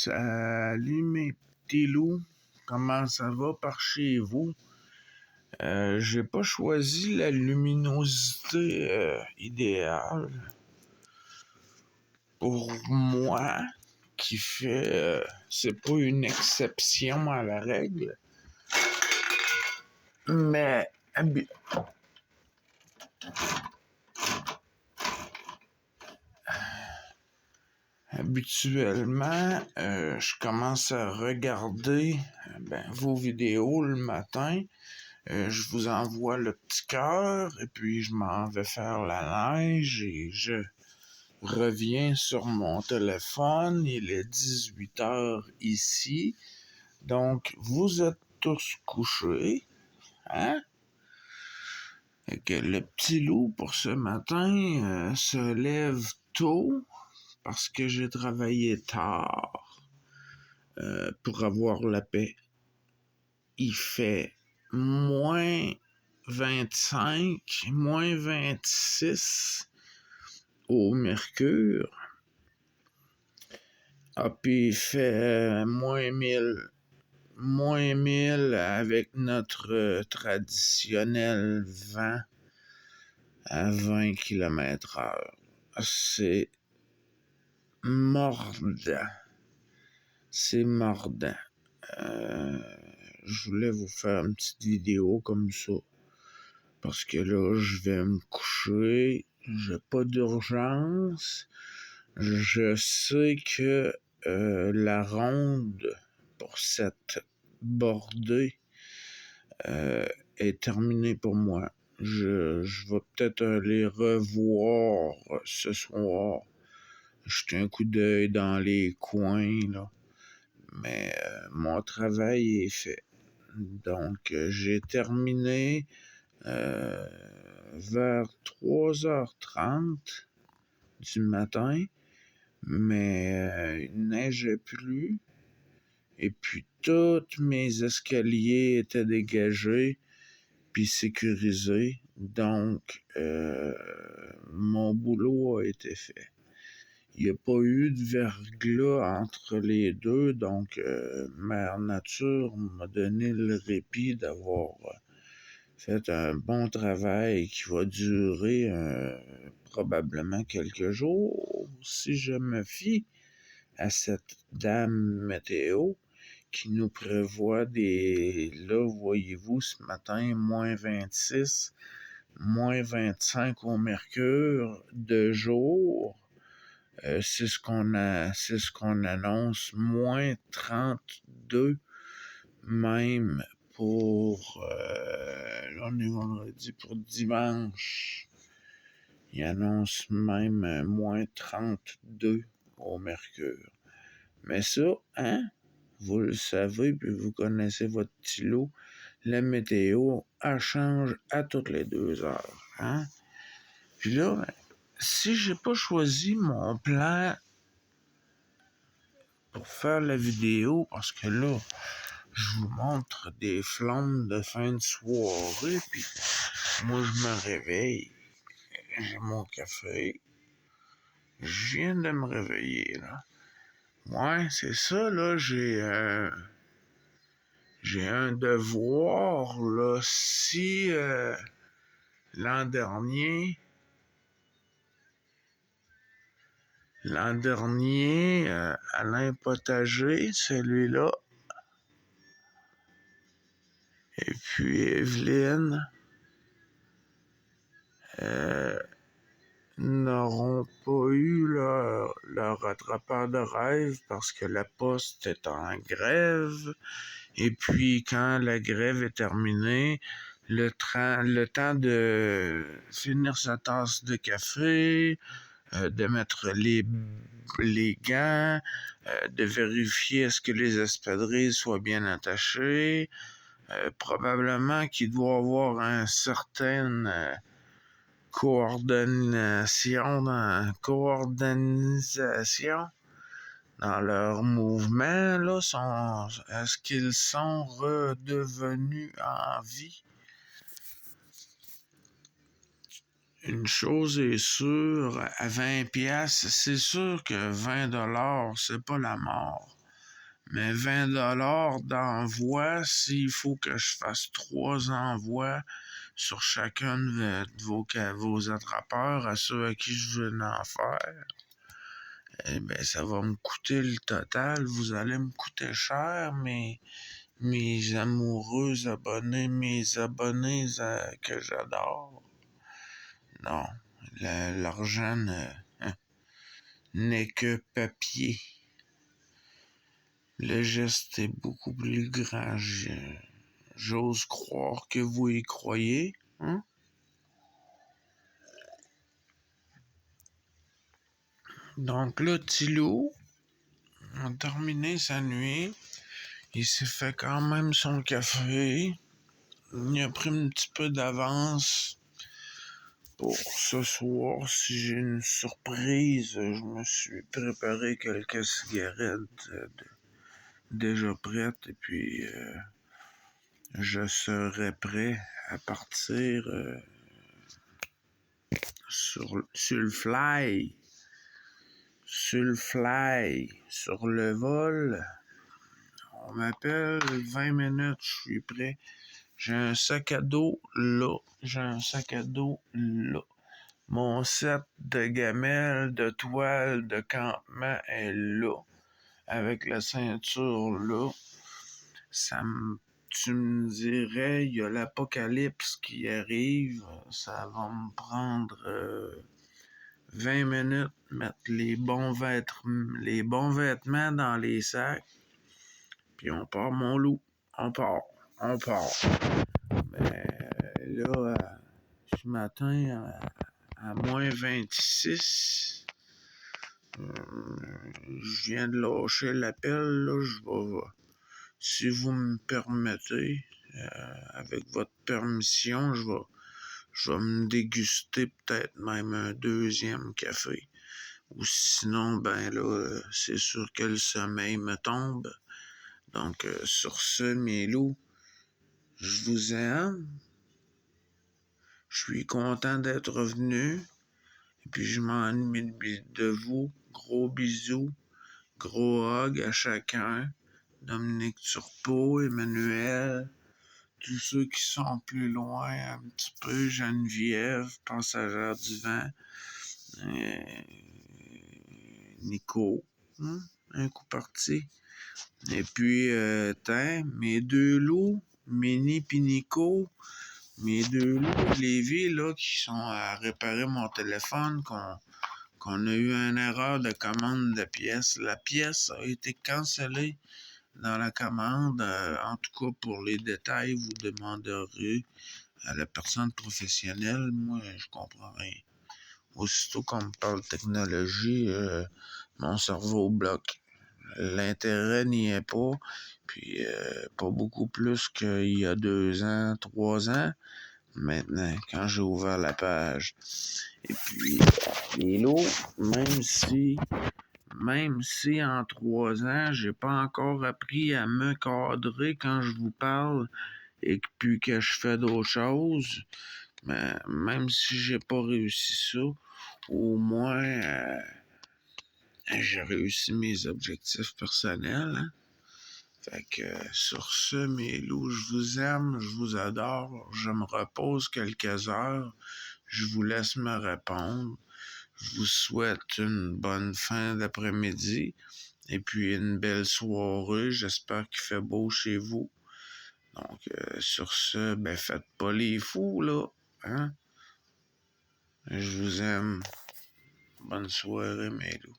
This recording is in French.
Salut mes petits loups, comment ça va par chez vous? J'ai pas choisi la luminosité idéale pour moi, qui fait, c'est pas une exception à la règle, mais habituellement, je commence à regarder vos vidéos le matin. Je vous envoie le petit cœur et puis je m'en vais faire la neige et je reviens sur mon téléphone. Il est 18 heures ici. Donc, vous êtes tous couchés, hein? Et que le petit loup, pour ce matin, se lève tôt parce que j'ai travaillé tard pour avoir la paix. Il fait moins 25, moins 26 au mercure. Ah, puis il fait moins 1000 avec notre traditionnel vent à 20 km/h. C'est mordant. C'est mordant. Je voulais vous faire une petite vidéo comme ça. Parce que là, je vais me coucher. J'ai pas d'urgence. Je sais que la ronde pour cette bordée est terminée pour moi. Je vais peut-être aller revoir ce soir. Jeter un coup d'œil dans les coins, là. Mais mon travail est fait. Donc, j'ai terminé vers 3h30 du matin, mais il neigeait plus. Et puis, tous mes escaliers étaient dégagés puis sécurisés. Donc, mon boulot a été fait. Il n'y a pas eu de verglas entre les deux, donc Mère Nature m'a donné le répit d'avoir fait un bon travail qui va durer probablement quelques jours, si je me fie à cette dame météo qui nous prévoit là, voyez-vous, ce matin, moins 26, moins 25 au mercure de jour. C'est ce qu'on annonce, moins 32 même pour, là on est vendredi, pour dimanche. Il annonce même moins 32 au mercure. Mais ça, hein, vous le savez, puis vous connaissez votre petit loup, la météo, elle change à toutes les 2 heures, hein. Puis là, si j'ai pas choisi mon plan pour faire la vidéo, parce que là, je vous montre des flammes de fin de soirée, puis moi, je me réveille, j'ai mon café, je viens de me réveiller, là. Ouais, c'est ça, là, j'ai un devoir, là, si l'an dernier, Alain Potager, celui-là, et puis Evelyne, n'auront pas eu leur rattrapeur de rêve parce que la poste est en grève. Et puis, quand la grève est terminée, le temps de finir sa tasse de café, de mettre les gants, de vérifier est-ce que les espadrilles soient bien attachées. Probablement qu'il doit avoir un certain coordination dans leurs mouvements, là, est-ce qu'ils sont redevenus en vie? Une chose est sûre, à 20 piastres, c'est sûr que 20 $, c'est pas la mort. Mais 20$ d'envoi, s'il faut que je fasse 3 envois sur chacun vos attrapeurs, à ceux à qui je veux en faire, eh bien, ça va me coûter le total. Vous allez me coûter cher, mais mes amoureux abonnés, mes abonnés que j'adore. Non, l'argent n'est que papier. Le geste est beaucoup plus grand. J'ose croire que vous y croyez. Hein? Donc là, Thilo a terminé sa nuit. Il s'est fait quand même son café. Il a pris un petit peu d'avance pour ce soir. Si j'ai une surprise, je me suis préparé quelques cigarettes déjà prêtes et puis je serai prêt à partir sur le fly. Sur le vol. On m'appelle 20 minutes, je suis prêt. J'ai un sac à dos là. Mon set de gamelles, de toile, de campement est là. Avec la ceinture là. Tu me dirais, il y a l'apocalypse qui arrive. Ça va me prendre 20 minutes, mettre les bons vêtements dans les sacs. Puis on part, mon loup. On part. Mais là, ce matin, à moins 26, je viens de lâcher l'appel. Là, si vous me permettez, avec votre permission, je vais me déguster peut-être même un deuxième café. Ou sinon, ben là, c'est sûr que le sommeil me tombe. Donc, sur ce, mes loups, je vous aime. Je suis content d'être revenu. Et puis, je m'ennuie de vous. Gros bisous. Gros hug à chacun. Dominique Turpot, Emmanuel, tous ceux qui sont plus loin un petit peu, Geneviève, Passagère du vent, Nico, un coup parti. Et puis, mes deux loups, Mini pis Nico, mes deux loups de Lévis, là, qui sont à réparer mon téléphone, qu'on a eu une erreur de commande de pièces. La pièce a été cancellée dans la commande. En tout cas, pour les détails, vous demanderez à la personne professionnelle. Moi, je comprends rien. Aussitôt qu'on me parle de technologie, mon cerveau bloque. L'intérêt n'y est pas, puis pas beaucoup plus qu'il y a 2 ans, 3 ans, maintenant, quand j'ai ouvert la page. Et puis, les lots, même si en 3 ans, j'ai pas encore appris à me cadrer quand je vous parle et puis que je fais d'autres choses, mais même si j'ai pas réussi ça, au moins j'ai réussi mes objectifs personnels. Hein? Fait que sur ce, mes loups, je vous aime, je vous adore, je me repose quelques heures, je vous laisse me répondre. Je vous souhaite une bonne fin d'après-midi et puis une belle soirée. J'espère qu'il fait beau chez vous. Donc, sur ce, ben faites pas les fous, là. Hein? Je vous aime. Bonne soirée, mes loups.